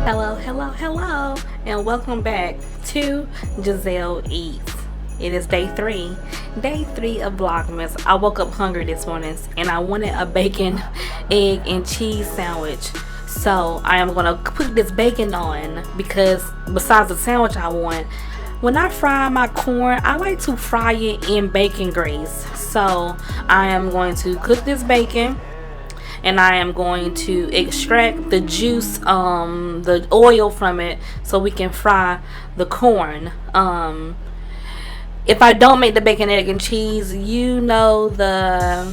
Hello, hello, hello, and welcome back to Giselle Eats. It is day three of Vlogmas. I woke up hungry this morning and I wanted a bacon, egg, and cheese sandwich. So I am gonna put this bacon on because besides the sandwich when I fry my corn, I like to fry it in bacon grease. So I am going to cook this bacon and I am going to extract the juice, the oil from it, so we can fry the corn. If I don't make the bacon, egg, and cheese, you know, the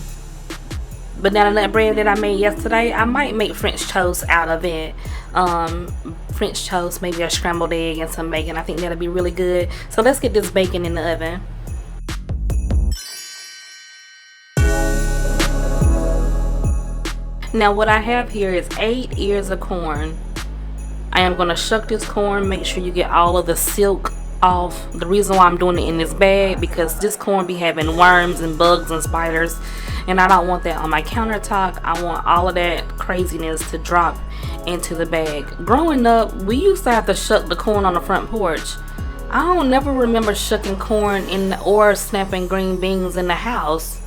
banana nut bread that I made yesterday, I might make French toast out of it. French toast, maybe a scrambled egg and some bacon. I think that'll be really good. So let's get this bacon in the oven. Now what I have here is 8 ears of corn. I am going to shuck this corn, make sure you get all of the silk off. The reason why I'm doing it in this bag, because this corn be having worms and bugs and spiders, and I don't want that on my countertop. I want all of that craziness to drop into the bag. Growing up, we used to have to shuck the corn on the front porch. I don't never remember shucking corn or snapping green beans in the house.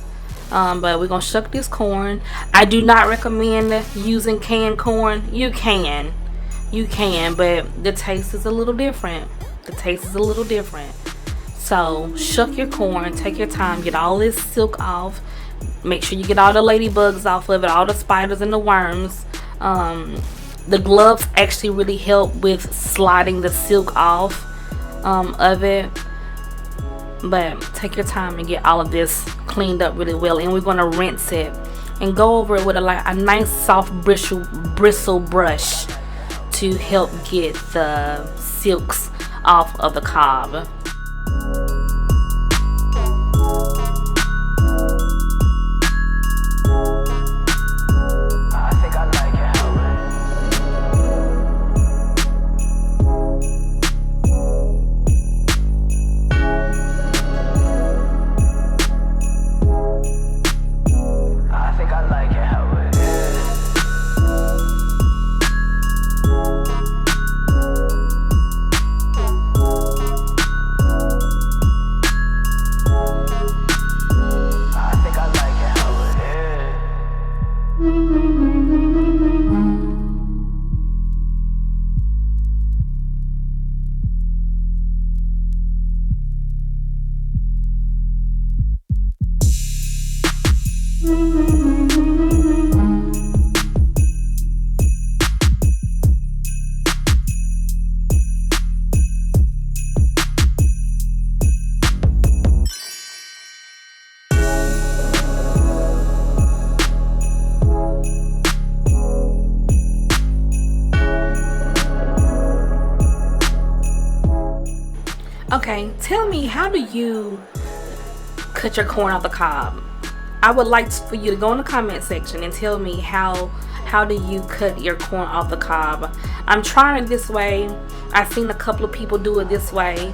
But we're gonna shuck this corn. I do not recommend using canned corn. You can, but the taste is a little different. So shuck your corn, take your time, get all this silk off. Make sure you get all the ladybugs off of it, all the spiders and the worms. The gloves actually really help with sliding the silk off of it. But take your time and get all of this cleaned up really well, and we're going to rinse it and go over it with a nice soft bristle brush to help get the silks off of the cob. Okay, tell me, how do you cut your corn off the cob? I would like for you to go in the comment section and tell me how do you cut your corn off the cob. I'm trying it this way. I've seen a couple of people do it this way.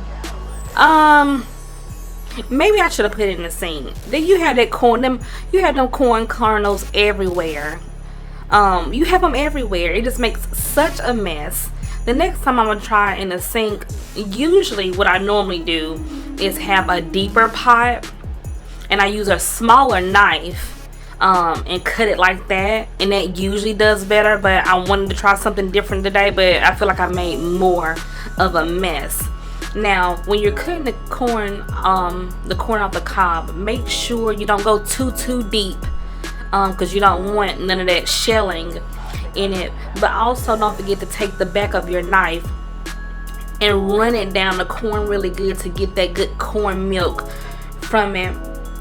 Maybe I should have put it in the sink. Then you have that corn, you have them corn kernels everywhere. You have them everywhere. It just makes such a mess. The next time I'm gonna try in the sink, usually what I normally do is have a deeper pot and I use a smaller knife and cut it like that, and that usually does better. But I wanted to try something different today, but I feel like I made more of a mess. Now when you're cutting the corn off the cob, make sure you don't go too deep, because you don't want none of that shelling in it. But also don't forget to take the back of your knife and run it down the corn really good to get that good corn milk from it.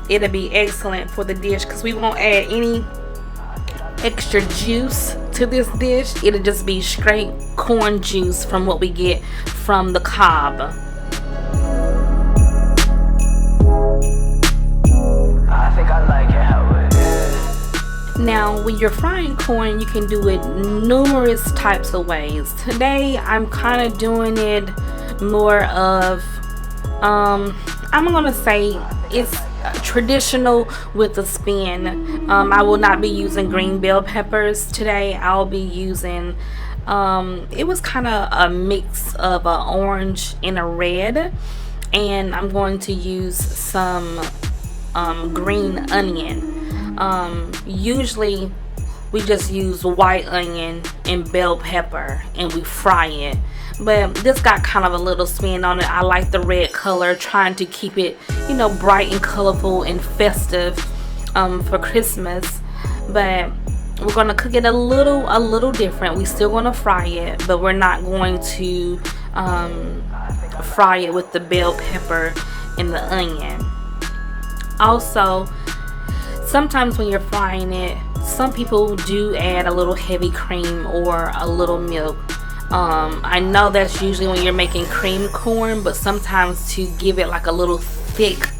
It'll be excellent for the dish, because we won't add any extra juice to this dish. It'll just be straight corn juice from what we get from the cob. I think I like it how it is. Now when you're frying corn, you can do it numerous types of ways. Today I'm kind of doing it more of I'm gonna say it's traditional with a spin. I will not be using green bell peppers today. I'll be using It was kind of a mix of an orange and a red. And I'm going to use some green onion. Usually we just use white onion and bell pepper and we fry it, but this got kind of a little spin on it. I like the red color, trying to keep it, you know, bright and colorful and festive for Christmas. But we're gonna cook it a little different. We still gonna fry it, but we're not going to fry it with the bell pepper and the onion. Also, sometimes when you're frying it, some people do add a little heavy cream or a little milk. I know that's usually when you're making cream corn, but sometimes to give it like a little thick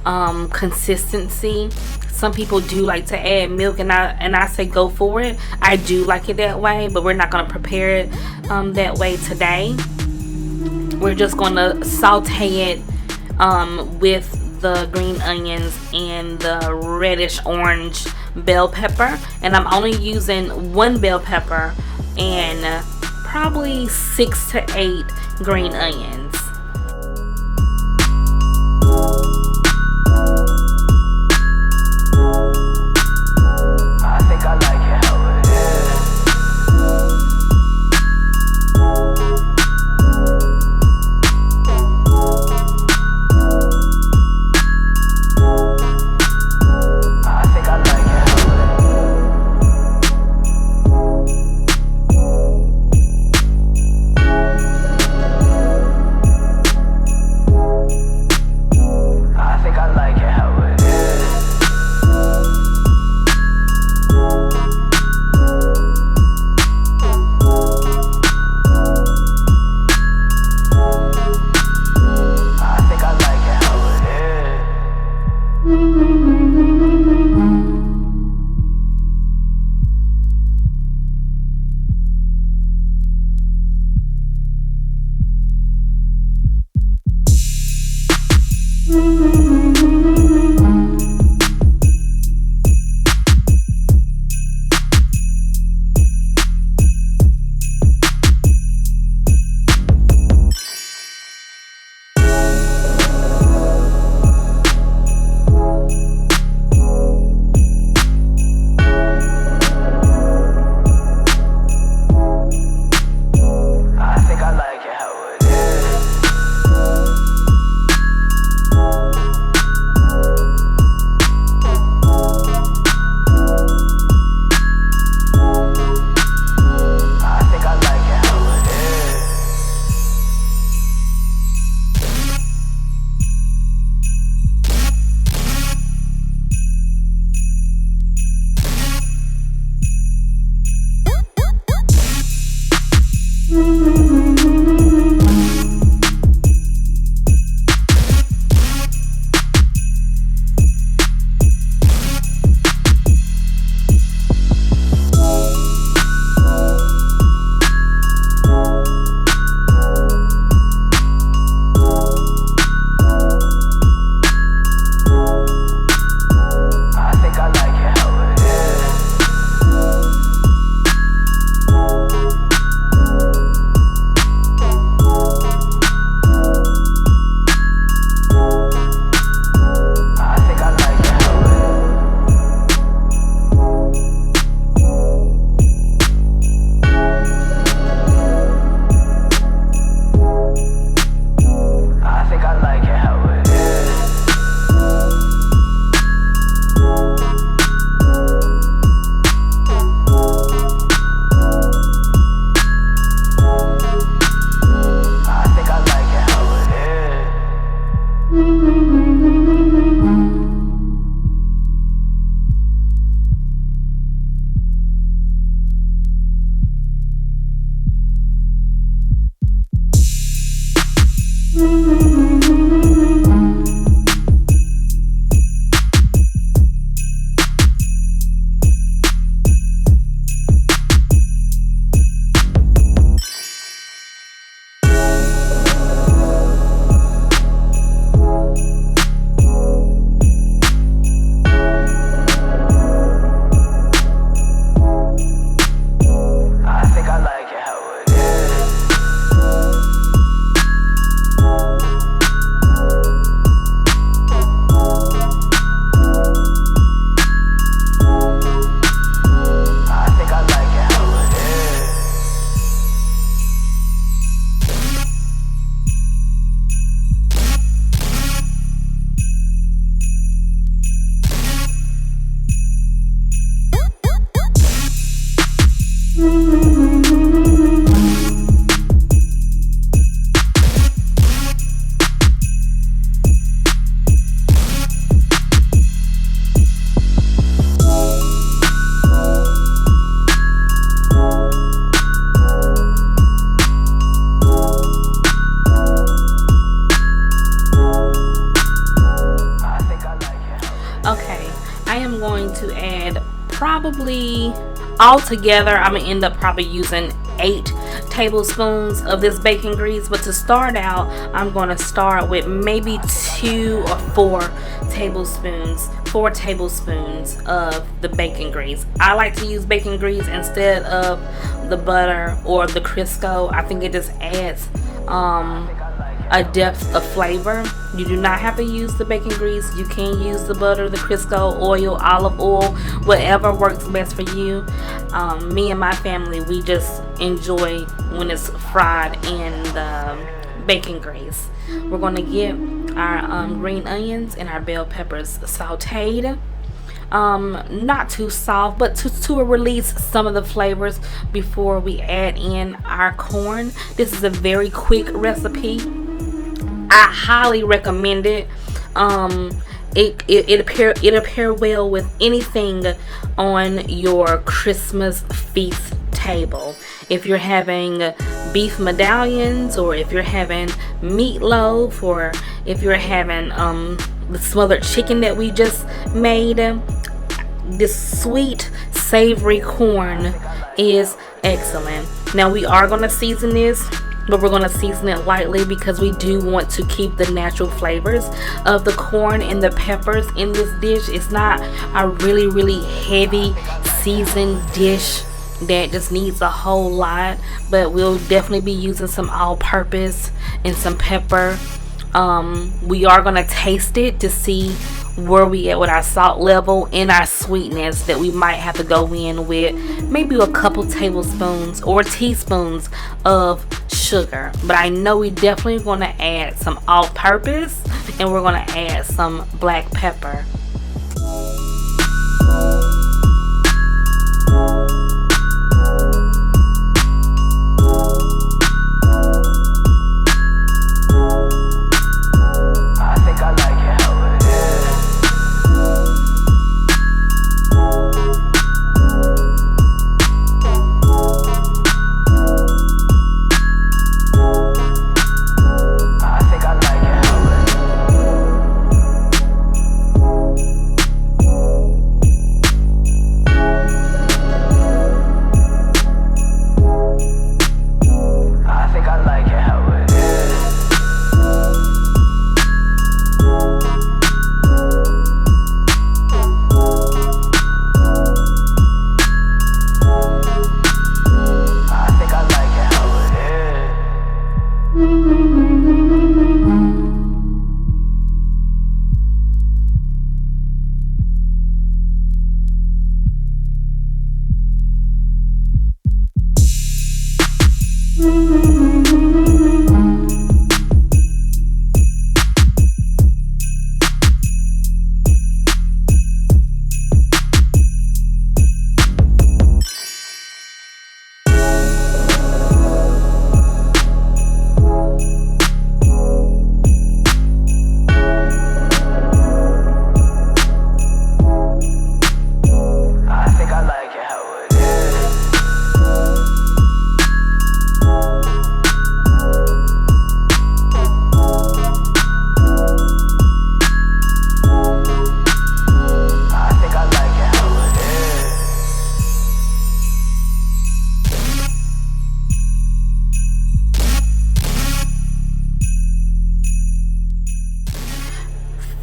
consistency, some people do like to add milk, and I say go for it. I do like it that way, but we're not going to prepare it that way today. We're just going to saute it with the green onions and the reddish orange bell pepper, and I'm only using 1 bell pepper and probably 6 to 8 green onions. I think I like it how it probably altogether I'm gonna end up probably using 8 tablespoons of this bacon grease, but to start out I'm going to start with maybe 2 or 4 tablespoons of the bacon grease. I like to use bacon grease instead of the butter or the Crisco. I think it just adds a depth of flavor. You do not have to use the bacon grease. You can use the butter, the Crisco, oil, olive oil, whatever works best for you. Me and my family, we just enjoy when it's fried in the bacon grease. We're going to get our green onions and our bell peppers sauteed. Not too soft, but to release some of the flavors before we add in our corn. This is a very quick recipe. I highly recommend it. It pair well with anything on your Christmas feast table. If you're having beef medallions, or if you're having meatloaf, or if you're having the smothered chicken that we just made, this sweet savory corn is excellent. Now we are going to season this, but we're going to season it lightly because we do want to keep the natural flavors of the corn and the peppers in this dish. It's not a really heavy seasoned dish that just needs a whole lot, but we'll definitely be using some all-purpose and some pepper. We are going to taste it to see where we at with our salt level and our sweetness, that we might have to go in with maybe a couple tablespoons or teaspoons of sugar. But I know we definitely going to add some all-purpose, and we're going to add some black pepper.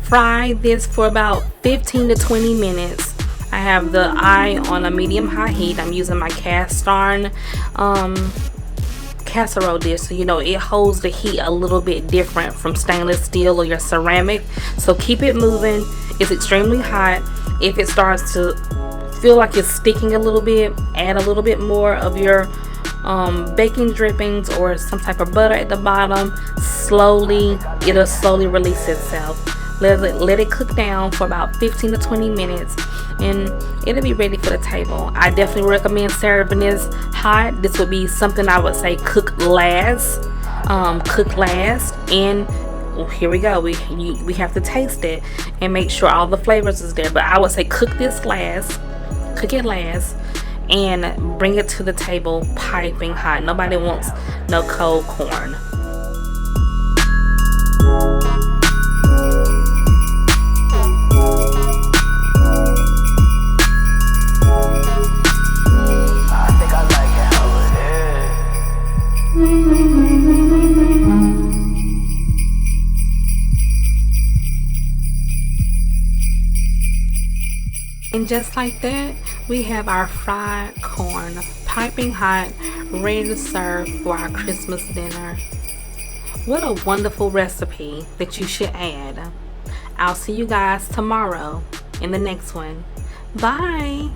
Fry this for about 15 to 20 minutes. I have the eye on a medium-high heat. I'm using my cast iron casserole dish, so you know it holds the heat a little bit different from stainless steel or your ceramic. So keep it moving. It's extremely hot. If it starts to feel like it's sticking a little bit, add a little bit more of your baking drippings or some type of butter at the bottom. It'll slowly release itself. Let it cook down for about 15 to 20 minutes, and it'll be ready for the table. I definitely recommend serving this hot. This would be something I would say cook last. And here we go. We have to taste it and make sure all the flavors is there. But I would say cook it last, and bring it to the table piping hot. Nobody wants no cold corn. And just like that, we have our fried corn piping hot, ready to serve for our Christmas dinner. What a wonderful recipe that you should add. I'll see you guys tomorrow in the next one. Bye.